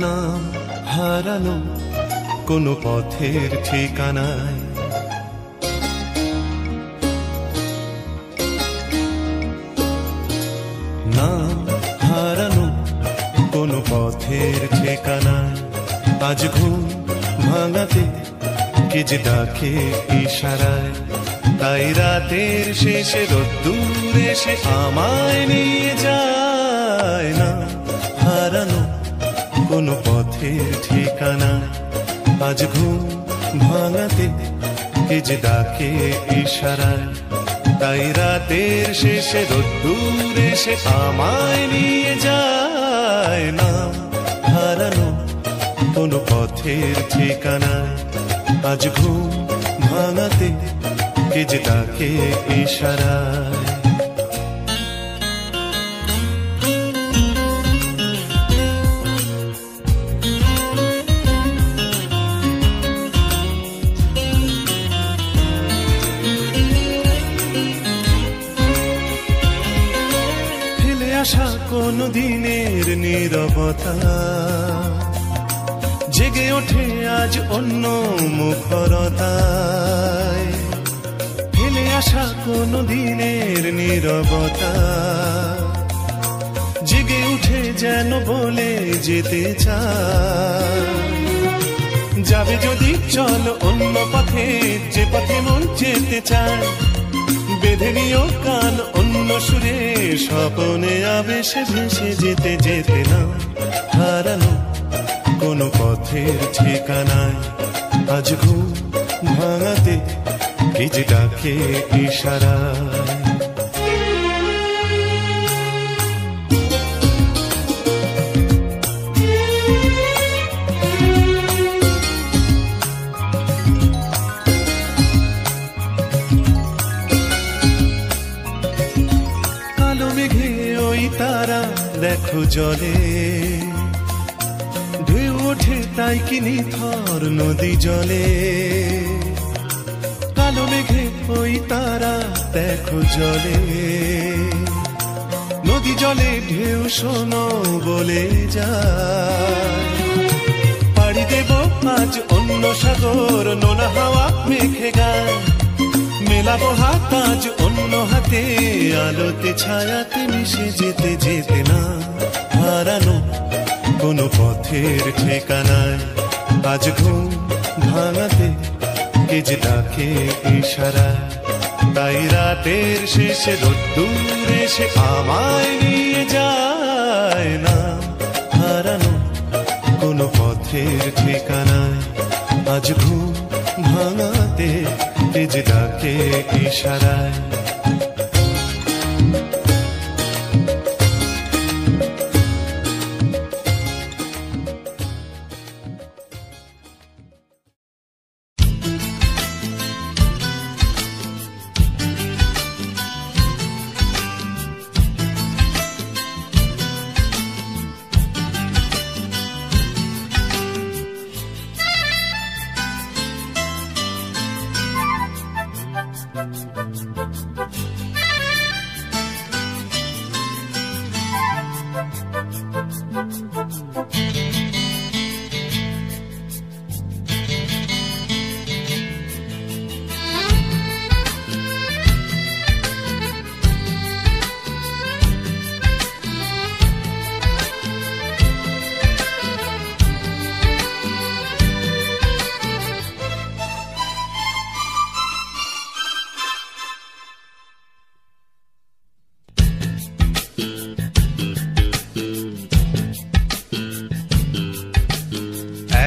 নাম হারানো কোনো পথের ঠিকানায়, নাম হারানো কোনো পথের ঠিকানায়। আজ ঘুম ভাঙাতে কে যে ডাকে ইশারায়, তাই রাতের শেষে রোদ্দুর এসে আমায় নিয়ে যায়। না হারানো কোনো পথের ঠিকানায়, আজ ঘুম ভাঙাতে কে যে ডাকে ইশারায়, তাই রাতের শেষে রোদ্দুর এসে আমায় নিয়ে যায়। না হারানো কোনো পথের ঠিকানায়, আজ ঘুম ভাঙাতে কে যে ডাকে ইশারায়। ফেলে আসা কোনো দিনের নীরবতা জেগে ওঠে আজ অন্য মুখরতায়। ফেলে আসা কোনো দিনের নীরবতা জেগে উঠে যেন বলে যেতে চায়। যাবে যদি চলো অন্য পথে, যে পথে মন যেতে চায়। বেঁধে নিও কান অন্য সুরে, স্বপনে আবেশে ভেসে যেতে যেতে না হারানো কোনো পথের ঠিকানায়, আজ ঘুম ভাঙাতে কে যে ডাকে ইশারায়। কালো মেঘে ওই তারা দেখো জলে, ঢেউ ওঠে তাই কি নিথর নদী জলে। কালো মেঘে ওই তারা দেখো জলে, নদী জলে ঢেউ শোনো বলে যায়। পাড়ি দেব আজ অন্য সাগর, নোনা হাওয়া মেঘে গায়। মেলাবো হাত আজ অন্য হাতে, আলোতে ছায়াতে মিশে যেতে যেতে না হারানো কোনো পথের ঠিকানায়, আজ ঘুম ভাঙাতে কে যে ডাকে ইশারায়। তাই রাতের শেষে রোদ্দুর এসে আমায় নিয়ে যায়। না হারানো কোনো পথের ঠিকানায়, আজ ঘুম ভাঙাতে কে যে ডাকে ইশারায়।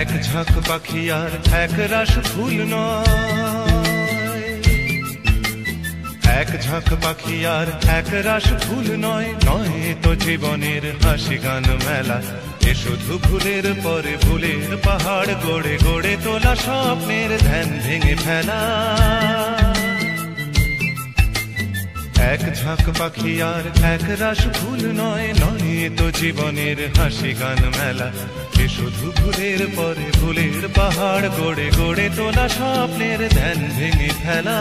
এক ঝাঁক পাখি আর এক রাশ ফুল নয়, এক ঝাঁক পাখি আর এক রাশ ফুল নয়। নয় তো জীবনের হাসি গান মেলা, এ শুধু ভুলের পরে ভুলের পাহাড় গড়ে গড়ে তোলা স্বপ্নের ধ্যান ভেঙে ফেলা। এক ঝাঁক পাখি আর এক রাশ ফুল নয়, নয় তো জীবনের হাসি গান মেলা, এ শুধু ভুলের পরে ভুলের পাহাড় গড়ে গড়ে তোলা স্বপ্নের ধ্যান ভেঙে ফেলা।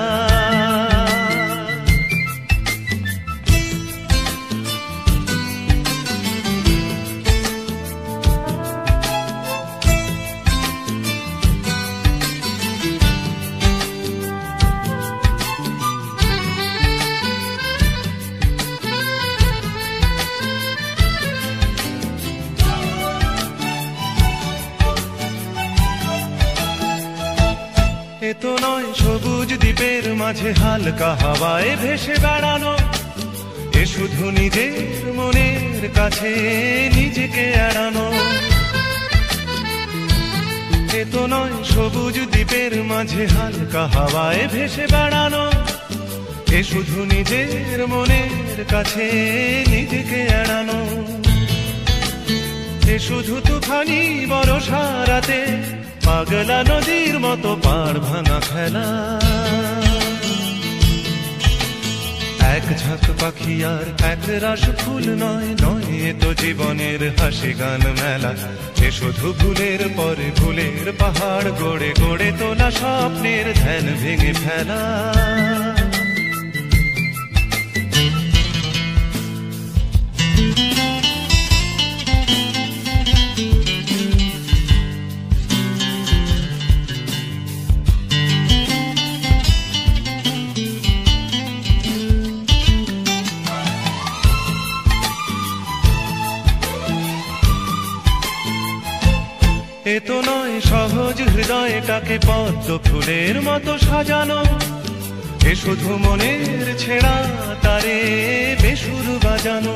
এ তো নয় সবুজ দ্বীপের মাঝে হালকা হাওয়ায় ভেসে বেড়ানো, এ শুধু নিজের মনের কাছে নিজেকে এড়ানো। এ তো নয় সবুজ দ্বীপের মাঝে হালকা হাওয়ায় ভেসে বেড়ানো, এ শুধু নিজের মনের কাছে নিজেকে এড়ানো। এ শুধু তুফানি বর্ষা রাতে পাগলা নদীর মতো পাড় ভাঙা খেলা। এক ঝাঁক পাখি আর এক রাশ ফুল নয়, নয় এ তো জীবনের হাসি গান মেলা। এ শুধু ভুলের পরে ভুলের পাহাড় গড়ে গড়ে তোলা স্বপ্নের ধ্যান ভেঙে ফেলা। এ তো নয় সহজ হৃদয়টাকে পদ্ম ফুলের মতো সাজানো, এ শুধু মনের ছেঁড়া তারে বেসুর বাজানো।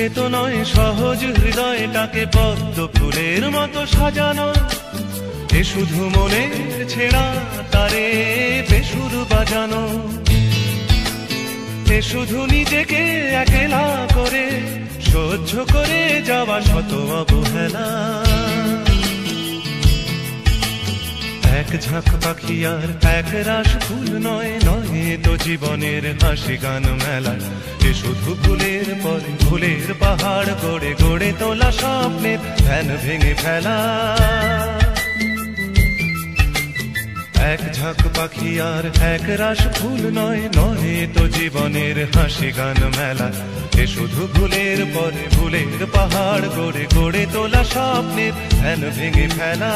এ তো নয় সহজ হৃদয়টাকে পদ্ম ফুলের মতো সাজানো, এ শুধু মনের ছেঁড়া তারে বেসুর বাজানো। এ শুধু নিজেকে একলা করে সহ্য করে যাওয়া শত অবহেলা। এক ঝাঁক পাখি আর এক রাশ ফুল নয়, নয় তো জীবনের হাসি গান মেলা। এ শুধু ভুলের পরে ভুলের পাহাড় গড়ে গড়ে তোলা স্বপ্নের ধ্যান ভেঙে ফেলা। এক ঝাঁক পাখি আর এক রাশ ফুল নয়, নয় তো জীবনের হাসি গান মেলা। এ শুধু ভুলের পরে ভুলের পাহাড় গড়ে গড়ে তোলা স্বপ্নের ধ্যান ভেঙে ফেলা।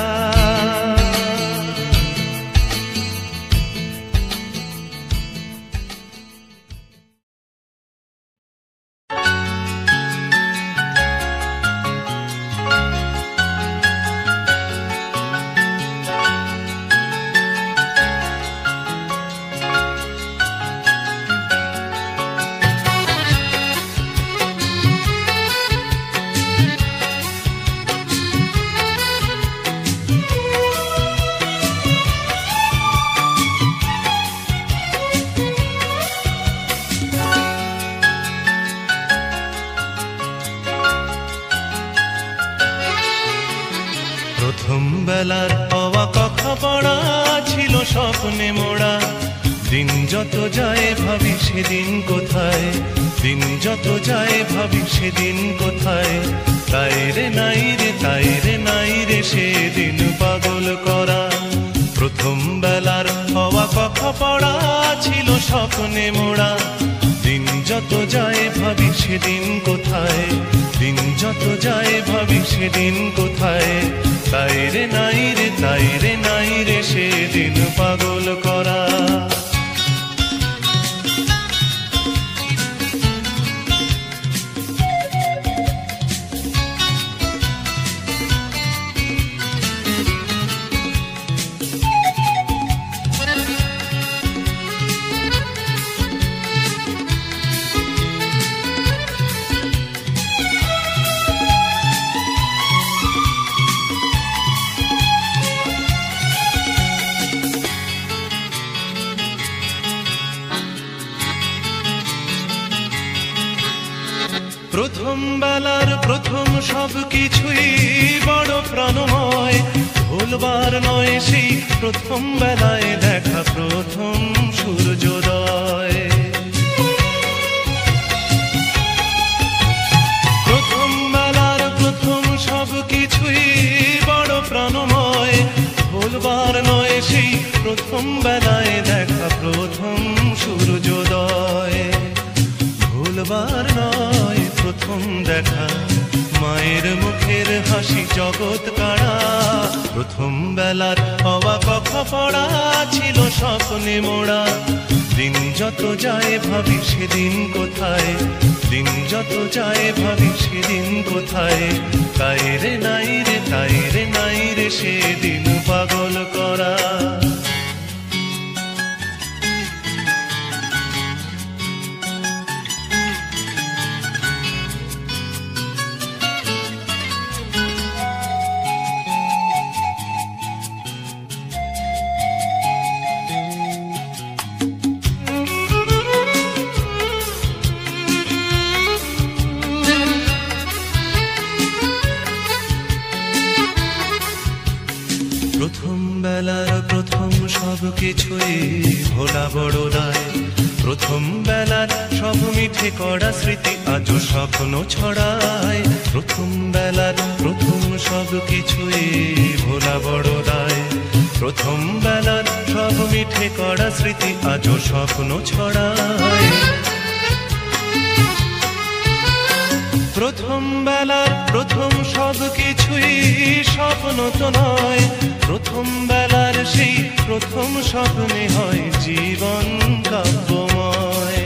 প্রথম বেলার পাওয়া কথা পড়া ছিল স্বপ্নে মোড়া। দিন যত যায় ভাবি সেদিন কোথায়, দিন যত যায় ভাবি সেদিন কোথায়। তাই রে নাই রে তাই রে নাই রে সেদিন পাগল করা। প্রথম বেলার পাওয়া কথা পড়া ছিল স্বপ্নে মোড়া। দিন যত যায় ভাবি সেদিন কোথায়, দিন যত যায় ভাবি সেদিন কোথায়। তাই রে নাই রে তাই রে নাই রে সেদিন পাগল করা। প্রথম বেলার প্রথম সব কিছুই বড় প্রাণময়। ভুলবার নয় সেই প্রথম বেলায় দেখা প্রথম সূর্যোদয়। প্রথম বেলার প্রথম সব কিছুই বড় প্রাণময়। ভুলবার নয় সেই প্রথম বেলায় দেখা প্রথম সূর্যোদয়। ভুলবার নয় প্রথম দেখা মায়ের মুখের হাসি জগৎ কাড়া। প্রথম বেলার হওয়া কথা পড়া ছিল স্বপ্নে মোড়া। দিন যত যায় ভাবি সেদিন কোথায়, দিন যত যায় ভাবি সেদিন কোথায়। তাই রে নাই রে তাই রে নাই রে রে সেদিন পাগল করা। প্রথম বেলার প্রথম সব কিছুই ভোলা বড় দায়। প্রথম বেলার সব মিঠে করা স্মৃতি আজও স্বপ্ন ছড়ায়। প্রথম বেলার প্রথম সব কিছুই ভোলা বড় দায়। প্রথম বেলার সব মিঠে করা স্মৃতি আজও স্বপ্ন ছড়ায়। প্রথম বেলার প্রথম সব কিছুই স্বপ্ন তো নয়। প্রথম বেলার সেই প্রথম স্বপ্নে হয় জীবন কাব্যময়।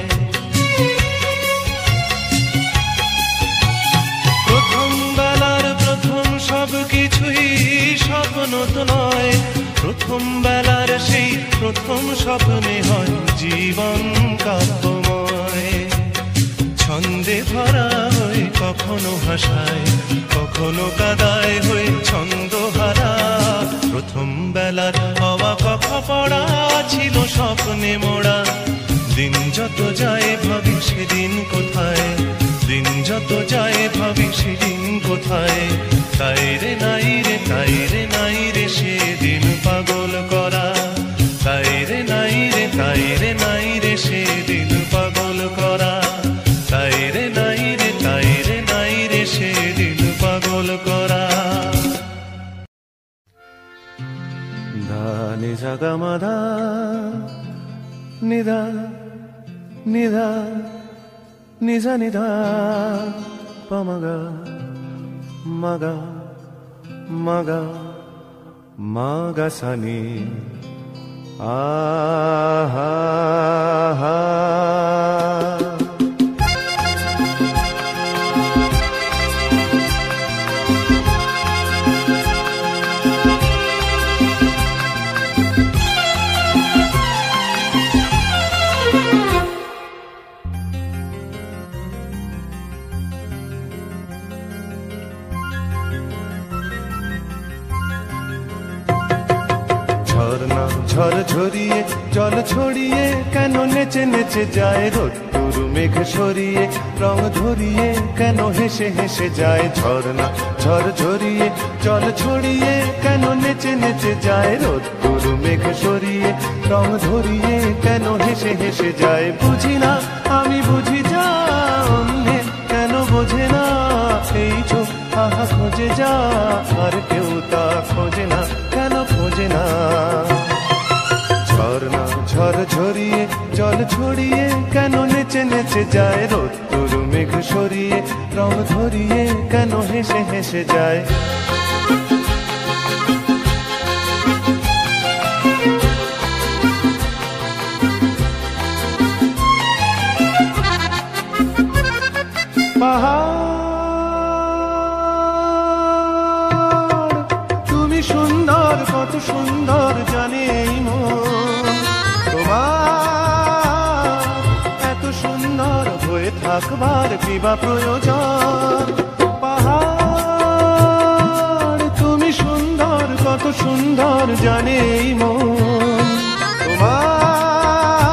প্রথম বেলার প্রথম সব কিছুই স্বপ্ন তো নয়। প্রথম বেলার সেই প্রথম স্বপ্নে হয় জীবন কাব্যময়। ছন্দে ভরা হয়ে কখনো হাসায় কখনো কাদায় হয়ে ছন্দহারা। প্রথম বেলার হওয়া কথা পড়া ছিল স্বপ্নে মোড়া। দিন যত যায় ভাবি সেদিন কোথায়, দিন যত যায় ভাবি সেদিন কোথায়। তাই রে নাই রে তাই রে নাই রে সেদিন পাগল করা। তাই রে নাই রে তাই রে নাই রে সেদিন পাগল করা। তাই রে নাই রে তাই রে নাই রে সেদিন পাগল করা। ধা নি সা গা মা ধা নি ধা নি ধা নি সা নি ধা পা মা গা মা গা মা গা মা গা সা নি আ হা হা। ঝড় ঝরিয়ে জল ছড়িয়ে কেন নেচে নেচে যায় রোদ্দুর মেঘ সরিয়ে রং ধরিয়ে কেন হেসে হেসে যায় ঝর্ণা। ঝড় ঝরিয়ে জল ছড়িয়ে কেন নেচে নেচে যায় রোদ্দুর মেঘ সরিয়ে রং ধরিয়ে কেন হেসে হেসে যায়। বুঝি না আমি বুঝি যা অন্যে কেন বোঝে না এই চোখ আহা খোঁজে যা আর কেউ তা খোঁজে না কেন খোঁজে না। ঝর্ণা ঝড় ঝরিয়ে জল ছড়িয়ে কেন নেচে নেচে যায় রোদ্দুর মেঘ সরিয়ে রং ধরিয়ে কেন হেসে হেসে যায়। পাহাড় তুমি সুন্দর কত সুন্দর জানে এই মন তোমার। এত সুন্দর হয়ে থাকবার কিবা প্রয়োজন। পাহাড় তুমি সুন্দর কত সুন্দর জানে এই মন তোমার।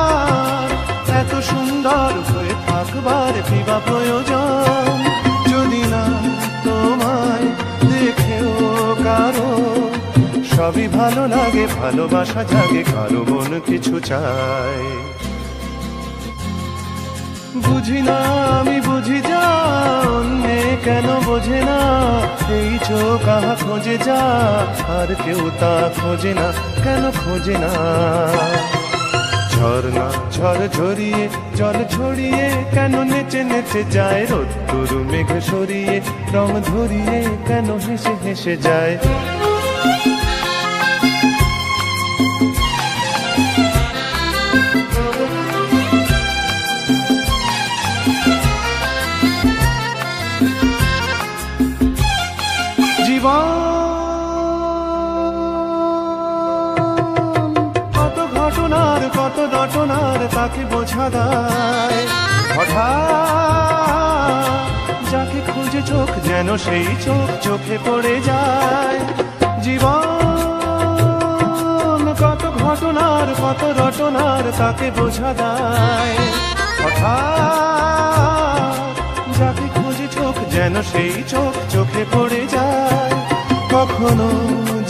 এত সুন্দর হয়ে থাকবার কিবা প্রয়োজন। যদি না তোমায় দেখেও কারো সবই ভালো লাগে ভালোবাসা জাগে কারো মন কিছু চায়। বুঝি না আমি বুঝি যা অন্যে কেন বোঝে না এই চোখ আহা খোঁজে যা আর কেউ তা খোঁজে না কেন খোঁজে না। ঝর্ণা ঝড় ঝরিয়ে জল ছড়িয়ে কেন নেচে নেচে যায় রোদ্দুর মেঘ সরিয়ে রং ধরিয়ে কেন হেসে হেসে যায়। জীবন কত রটনার তাকে বোঝা দায়। হঠাৎ যাকে খুঁজে চোখ যেন সেই চোখ চোখে পড়ে যায়। জীবন কত ঘটনার কত রটনার তাকে বোঝা দায়। হঠাৎ যাকে খুঁজে চোখ যেন সেই চোখ চোখে পড়ে যায়। কখনো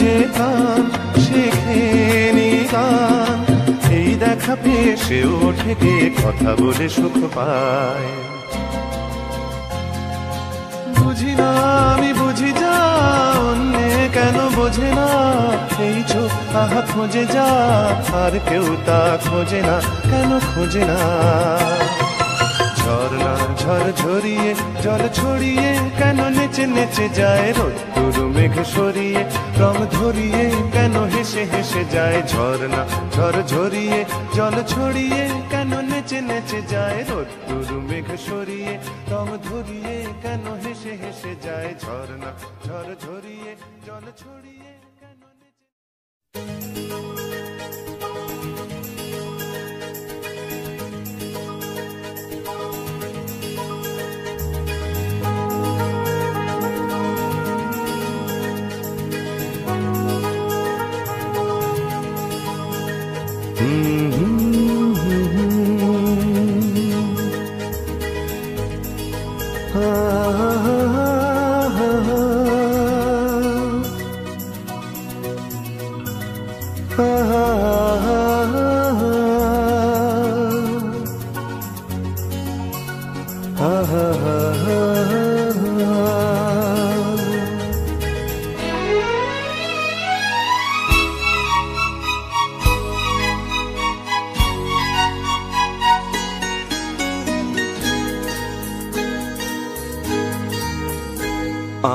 যে গান শেখেনি গান, এই দেখা পেয়ে সেও ওঠে গিয়ে কথা বলে সুখ পায়। বুঝি না আমি বুঝি যা অন্যে কেন বোঝে না, এই চোখ তাহা খোঁজে যা আর কেউ তা খোঁজে না, কেন খোঁজে না। ঝর্ণা ঝড় ঝরিয়ে জল ছড়িয়ে কেন নেচে নেচে যায়, রোদ্দুর মেঘ সরিয়ে রং ধরিয়ে কেন হেসে হেসে যায়। ঝর্ণা ঝড় ঝরিয়ে জল ছড়িয়ে কেন নেচে নেচে যায়, রোদ্দুর মেঘ সরিয়ে রং ধরিয়ে কেন হেসে হেসে যায়। ঝর্ণা ঝড় ঝরিয়ে জল ছড়িয়ে কেন নেচে।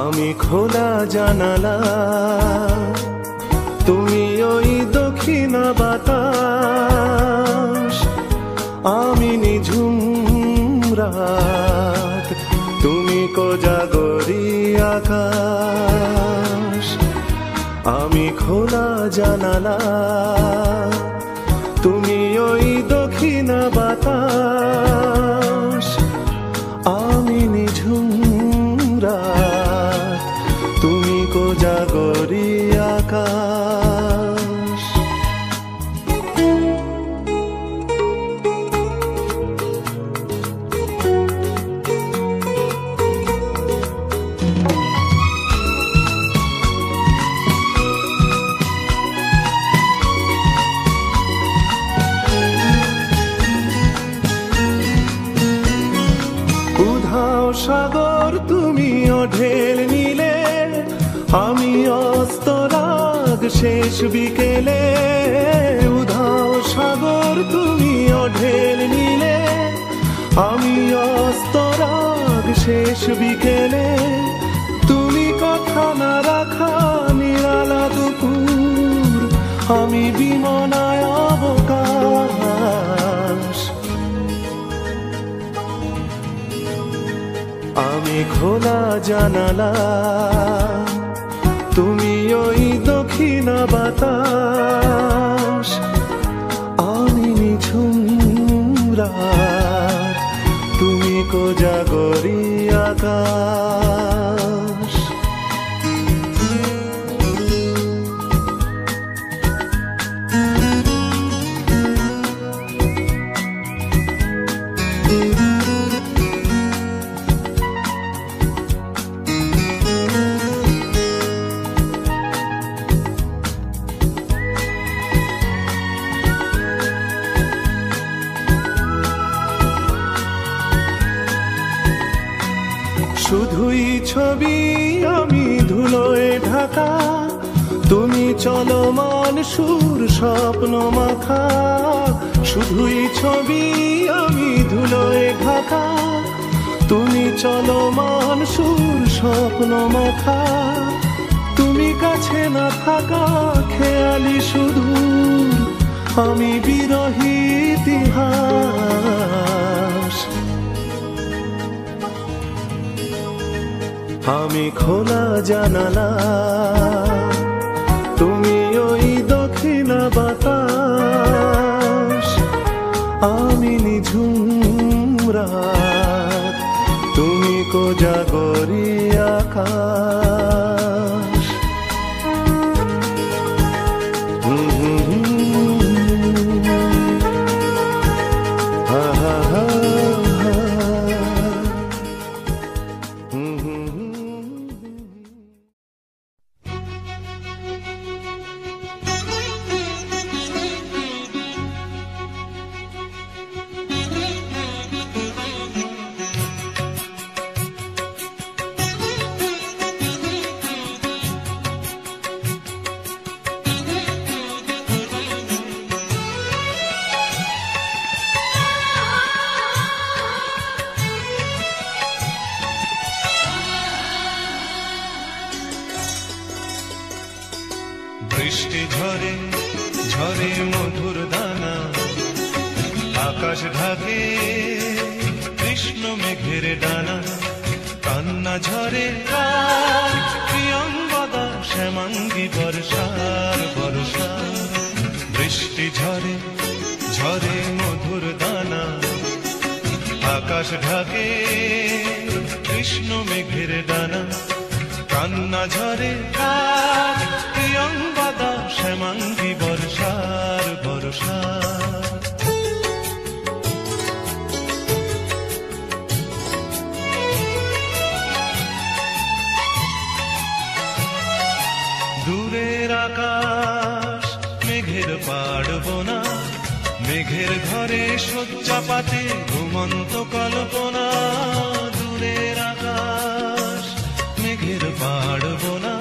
আমি খোলা জানালা, তুমি ওই দক্ষিণা বাতাস, আমি নিঝুম রাত, তুমি কোজাগরি আকাশ। আমি খোলা জানালা, তুমি ওই দক্ষিণা বাতাস, আমি নিঝুম রাত, তুমি কোজাগরি আকাশ। উধাও সাগর তুমি ঢেল নিলে, আমি অস্তরাগ শেষ বিকেলে। উধাও সাগর তুমি ঢেল নিলে, আমি অস্তরাগ শেষ বিকেলে। তুমি কথা না রাখা নিরালা দুপুর, আমি বিমনায় অবকাশ। আমি খোলা জানালা, তুমি ওই দক্ষিণা বাতাস, আমি নিঝুম রাত, তুমি কোজাগরি আকাশ। শুধুই ছবি আমি ধুলোয় ঢাকা, তুমি চলমান সুর স্বপ্ন মাখা। শুধুই ছবি আমি ধুলোয় ঢাকা, তুমি চলমান সুর স্বপ্ন মাখা। তুমি কাছে না থাকা খেয়ালি সুদূর, আমি বিরহী ইতিহাস। আমি খোলা জানালা, তুমি ওই দক্ষিণা বাতাস, আমি নিঝুম রাত, তুমি কোজাগরি আকাশ। বৃষ্টি ঝরে ঝরে মধুর দানা, আকাশ ঢাকে কৃষ্ণ মেঘের ডানা। কান্না ঝরে প্রিয়ঙ্গদা শ্যামাঙ্গী বর্ষার বর্ষা। বৃষ্টি ঝরে ঝরে মধুর দানা, আকাশ ঢাকে কৃষ্ণ মেঘের ডানা। কান্না ঝরে প্রিয়ঙ্গদা শ্যামাঙ্গী বর্ষার বর্ষা। দূরের আকাশ মেঘের পাড়বনা, মেঘের ঘরে শয্যা পাতে ঘুমন্ত কল্পনা। দূরের আকাশ মেঘের পাড়বনা,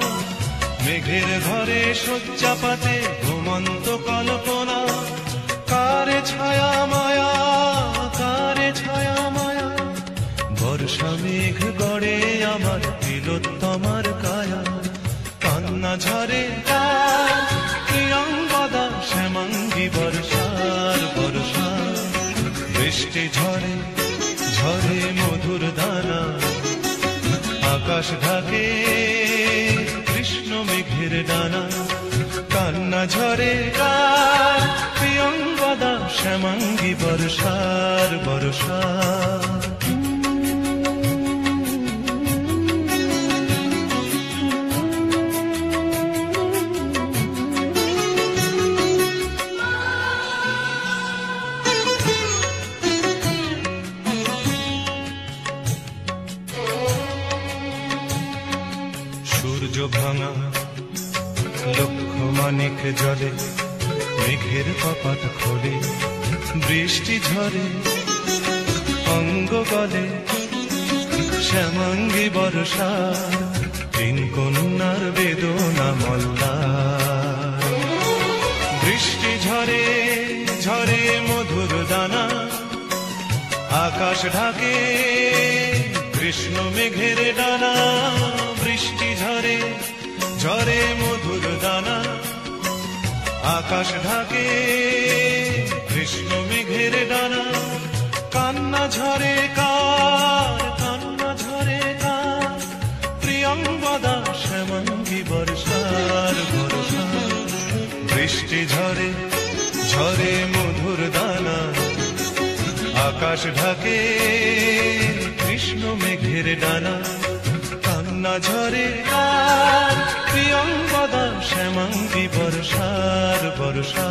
মেঘের ঘরে শয্যা পাতে ঘুমন্ত কল্পনা। কারে ছায়া মায়া, কারে ছায়া মায়া, বর্ষা মেঘ গড়ে আমার তিলোত্তমার কায়া। কান্না ঝরে প্রিয়ঙ্গদা শ্যামাঙ্গী বর্ষার বর্ষা। বৃষ্টি ঝরে ঝরে মধুর দানা, আকাশ ঢাকে কৃষ্ণ মেঘের ডানা। কান্না ঝরে প্রিয়ঙ্গদা শ্যামাঙ্গী বর্ষার বর্ষা। সূর্য ভাঙা লক্ষ মানিক জলে, মেঘের কপাট খোলে। বৃষ্টি ঝরে অঙ্গ গলে, শ্যামাঙ্গী বর্ষা। তিন কন্যার বেদনা মল্লার। বৃষ্টি ঝরে ঝরে মধুর দানা, আকাশ ঢাকে কৃষ্ণ মেঘের ডানা। বৃষ্টি ঝরে ঝরে মধুর দানা, আকাশ ঢাকে কৃষ্ণ মেঘের ডানা। কান্না ঝরে কার, কান্না ঝরে কার, প্রিয়ঙ্গদা শ্যামাঙ্গী বর্ষার বর্ষা। বৃষ্টি ঝরে ঝরে মধুর দানা, আকাশ ঢাকে কৃষ্ণ মেঘের ডানা। কান্না ঝরে প্রিয়ঙ্গদা শ্যামাঙ্গী বর্ষার বর্ষা।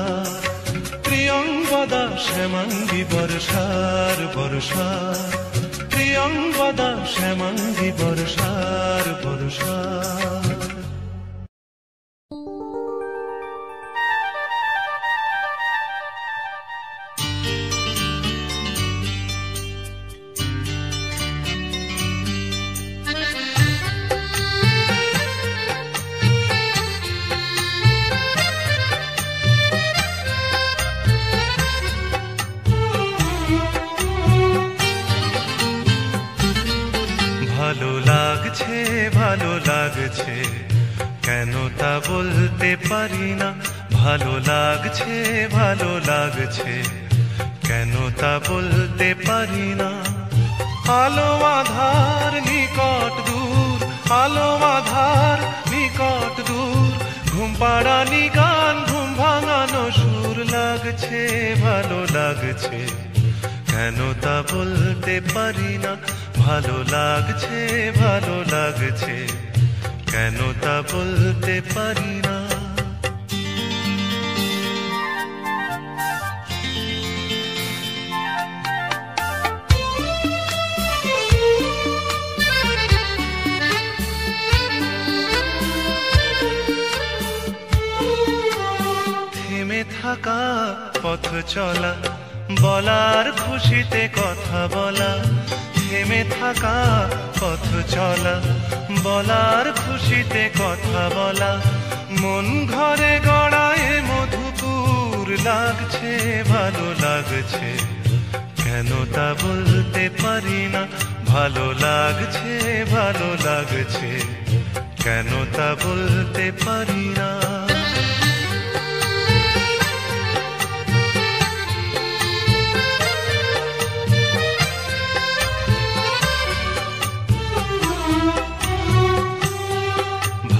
প্রিয়ঙ্গদা শ্যামাঙ্গী বর্ষার বর্ষা। প্রিয়ঙ্গদা শ্যামাঙ্গী বর্ষার বর্ষা। ভালো লাগছে ভালো লাগছে, কেন তা বলতে পারি না। ভালো লাগছে ভালো লাগছে, কেন তা বলতে পারি না। আলো আধার নিকট দূর, আলো আধার নিকট দূর, ঘুম পাড়ানি গান ঘুম ভাঙানো সুর। মধুর লাগছে, ভালো লাগছে, কেন তা বলতে পারি না। ভালো লাগছে, ভালো লাগছে, কেন তা বলতে পারি না। থেমে থাকা পথ চলা, বলার খুশিতে কথা বলা। থেমে থাকা পথ চলা, বলার খুশিতে কথা বলা। মন ঘরে গড়ায় মধুপুর লাগছে, ভালো লাগছে, কেন তা বলতে পারি না। ভালো লাগছে, ভালো লাগছে, কেন তা বলতে পারি না।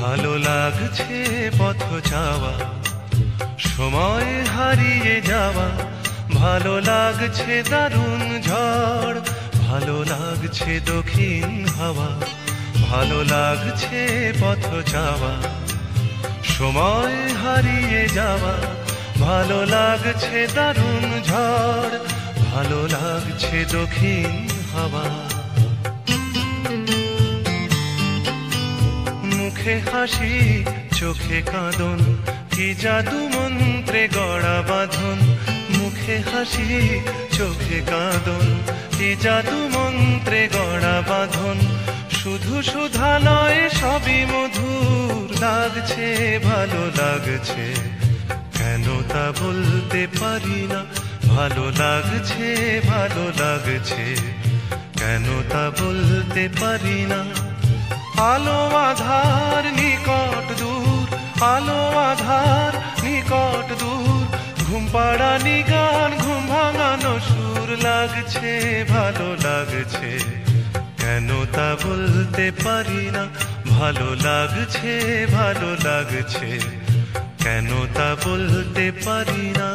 ভালো লাগছে পথ যাওয়া, সময় হারিয়ে যাওয়া। ভালো লাগছে দারুণ ঝড়, ভালো লাগছে দক্ষিণ হাওয়া। ভালো লাগছে পথ যাওয়া, সময় হারিয়ে যাওয়া। ভালো লাগছে দারুণ ঝড়, ভালো লাগছে দক্ষিণ হাওয়া। মুখে হাসি চোখে কাঁদন, কি জাদু মন্ত্রে গড়া বাঁধন। মুখে হাসি চোখে কাঁদন, কি জাদু মন্ত্রে গড়া বাঁধন। শুধু সুধা নয় সবই মধুর লাগছে, ভালো লাগছে, কেন তা বলতে পারি না। ভালো লাগছে, ভালো লাগছে, কেন তা বলতে পারি না। আলো আধার নিকট দূর, আলো আধার নিকট দূর। ঘুম পাড়ানি গান, ঘুম ভাঙানো সুর লাগছে, ভালো লাগছে, কেন তা বলতে পারি না। ভালো লাগছে, ভালো লাগছে, কেন তা বলতে পারি না।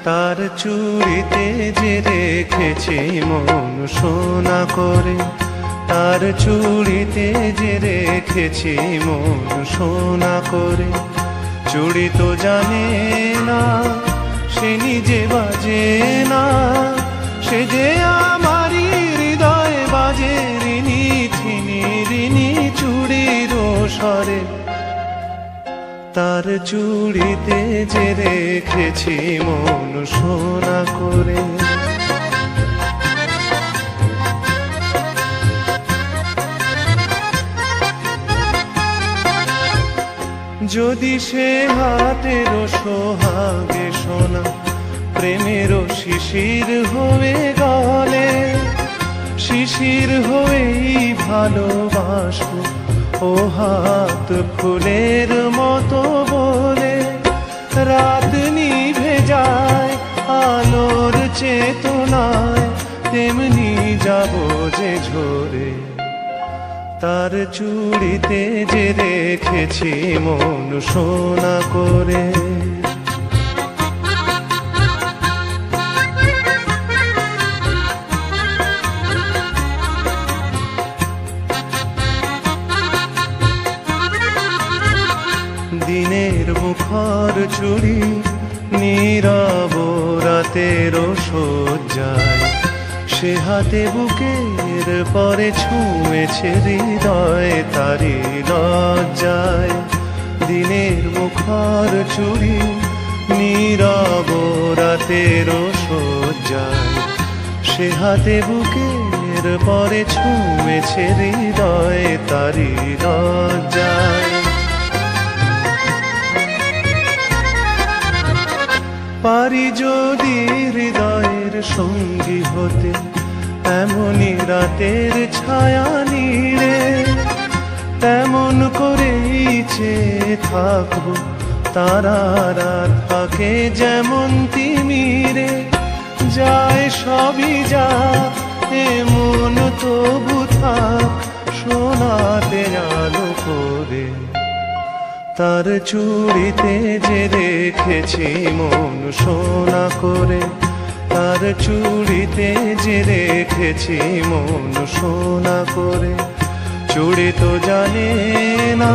তার চুড়িতে যে রেখেছি মন সোনা করে, তার চুড়িতে যে রেখেছি মন সোনা করে। চুড়ি তো জানে না, সে নিজে বাজে না, সে যে আমারই হৃদয় বাজে। রিনি ছিনি রিনি চুড়ির স্বরে, তার চুড়িতে যে রেখেছি মন সোনা করে। যদি সে হাতের সোহাগে সোনা, প্রেমের শিশির হয়ে গলে, শিশির হয়েই ভালোবাসবো ও হাত ফুলের মতো বলে। রাত নিভে যায় আলোর চেতনায়, তেমনি যাব যে ঝরে। তার চুড়িতে যে রেখেছি মন সোনা করে। দিনের মুখর চুড়ি নীরব রাতের শয্যায়, সে হাতে বুকের পরে ছুঁয়েছে হৃদয় তারি লজ্জায়। দিনের মুখর চুড়ি নীরব রাতের শয্যায় সে হাতে বুকের পরে ছুঁয়েছে হৃদয় তারি লজ্জায়। পারি যদি হৃদয়ের সঙ্গী হতে এমনই রাতের ছায়া নীড়ে, তেমন করেই চেয়ে থাকবো তারারা থাকে যেমন তিমিরে। যায় সবই যা এমন তবু থাক সোনাতে আলো করে। তার চুড়িতে যে রেখেছি মন সোনা করে, তার চুড়িতে যে রেখেছি মন সোনা করে। চুড়ি তো জানে না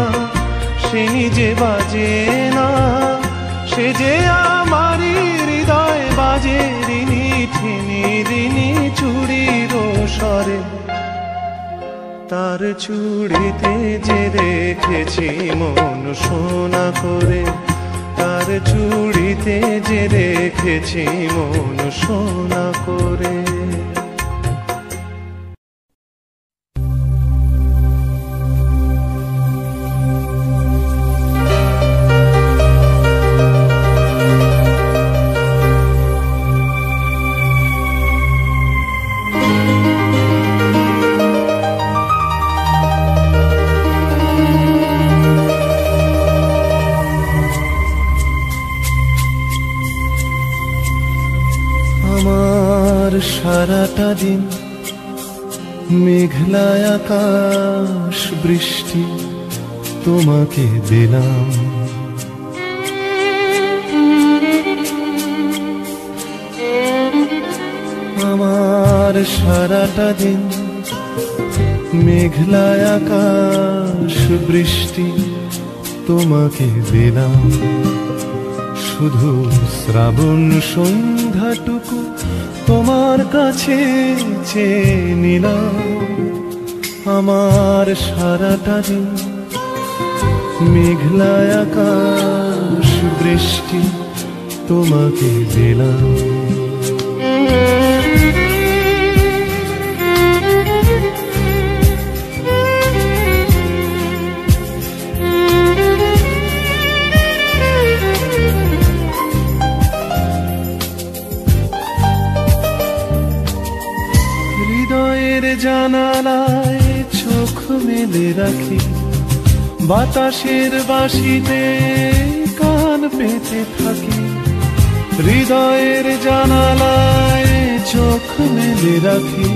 সে নিজে বাজে না, সে যে আমারই হৃদয় বাজে রিনি ঠিনি রিনি চুড়ির স্বরে। তার চুড়িতে যে রেখেছি মন সোনা করে, তার চুড়িতে যে রেখেছি মন সোনা করে। সারাটা দিন মেঘলা আকাশ বৃষ্টি তোমাকে দিলাম। আমার সারাটা দিন মেঘলা আকাশ বৃষ্টি তোমাকে দিলাম। শুধু শ্রাবণ সন্ধ্যাটুকু তোমার কাছে চেয়ে নিলাম। আমার সারাটা দিন মেঘলা আকাশ বৃষ্টি তোমাকে দিলাম। জানালায় চোখ মেলে রাখি, বাতাসের বাঁশিতে কান পেতে থাকি। হৃদয়ের জানালায় চোখ মেলে রাখি,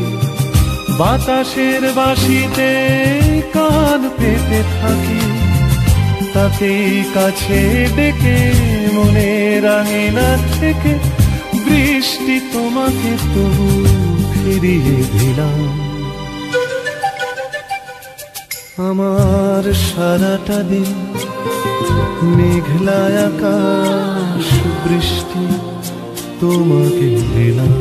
বাতাসের বাঁশিতে কান পেতে থাকি। তাকেই কাছে ডেকে মনের আঙিনা থেকে বৃষ্টি তোমাকে তবু ফিরিয়ে দিলাম। আমার সারাটা দিন মেঘলা আকাশ বৃষ্টি তোমাকে দিলাম।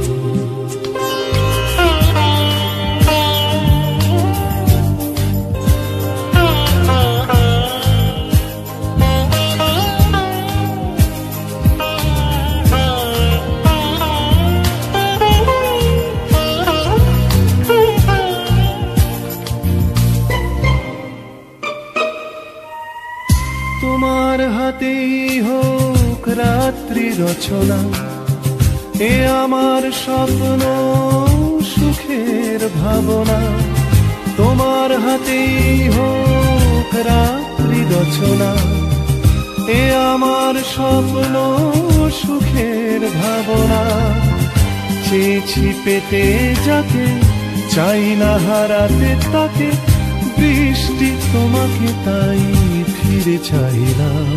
তোমার হাতেই হোক রাত্রি রচনা, এ আমার স্বপ্ন সুখের ভাবনা। তোমার হাতেই হোক রাত্রি রচনা, এ আমার স্বপ্ন সুখের ভাবনা। চেয়েছি পেতে যাকে, চাই না হারাতে তাকে, বৃষ্টি তোমাকে তাই ফিরে চাইলাম।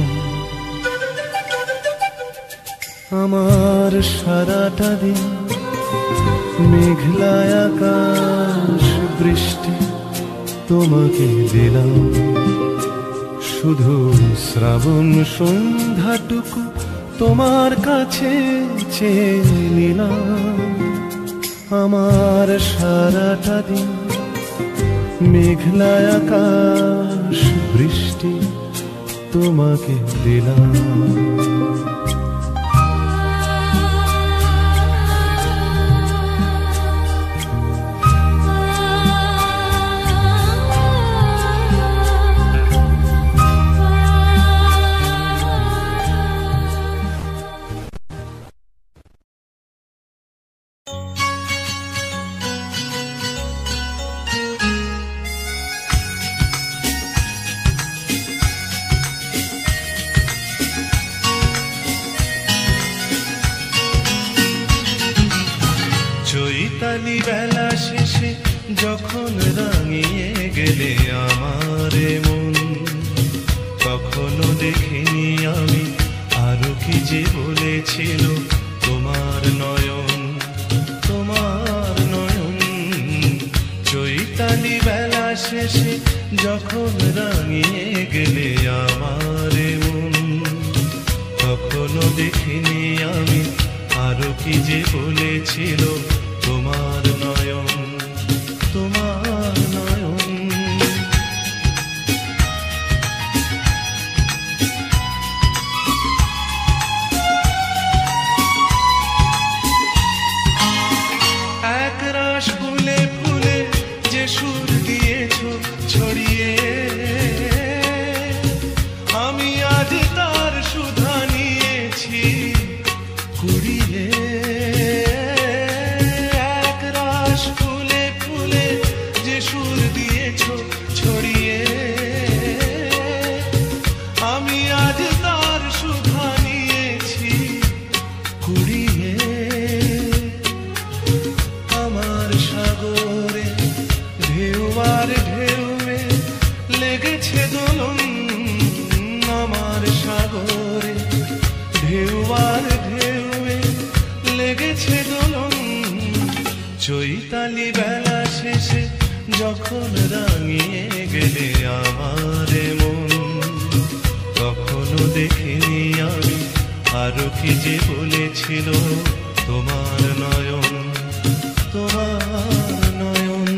আমার সারাটা দিন মেঘলা আকাশ বৃষ্টি তোমাকে দিলাম। শুধু শ্রাবণ সন্ধ্যাটুকু তোমার কাছে চেয়ে নিলাম। আমার সারাটা দিন মেঘলা আকাশ বৃষ্টি তোমাকে দিলাম। চৈতালি বেলা শেষে যখন রাঙিয়ে গেলে আমার মন, কখনো দেখিনি আমি আরো কি যে বলেছিল তোমার নয়ন, তোমার নয়ন। চৈতালি বেলা শেষে যখন রাঙিয়ে গেলে আমার মন, কখনো দেখিনি আমি আরো কি যে বলেছিল তোমার নয়ন, তোমার নয়ন। একরাশ ফুলে ফুলে যে সুর দিয়েছ ছড়িয়ে, আমি আজ তার সুধা নিয়েছি কুড়িয়ে। একরাশ ফুলে ফুলে যে সুর দিয়েছ ছড়িয়ে, আমি আজ তার সুধা নিয়েছি কুড়িয়ে। আমার সাগরে ঢেউ আর ঢেউয়ে লেগেছে দোলন, আমার সাগরে ঢেউ আর ঢেউয়ে লেগেছে দোলন। চৈতালি বেলা শেষে যখন রাঙিয়ে গেলে আমার মন, কখনো দেখিনি আমি আরো কি যে বলেছিল তোমার নয়ন, তোমার নয়ন।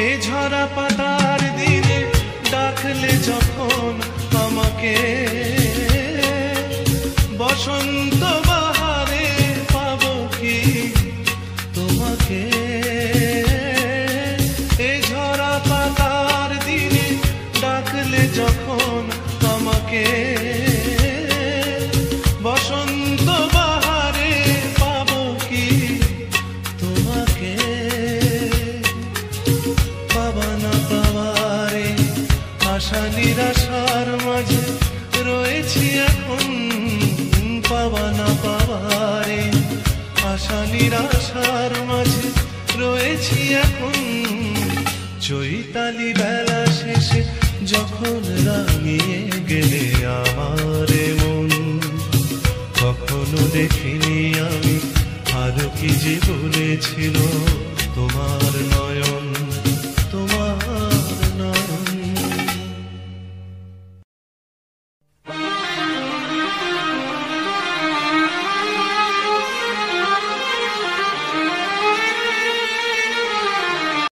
এ ঝরা পাতার দিনে ডাকলে যখন আমাকে, বসন্ত বাহারে পাবো কি তোমাকে। এ ঝরা পাতার দিনে ডাকলে যখন আমাকে, বসন্ত বাহারে পাবো কি তোমাকে। পাবা না পাওয়ারে আশা নিরাশার মাঝে রয়েছি এখন, পাবা না পাওয়ারে আশা নিরাশার মাঝে রয়েছি এখন। চৈতালি বেলা শেষে যখন রাঙিয়ে গেলে আমার মন, কখনো দেখিনি আমি আরো কি যে বলেছিল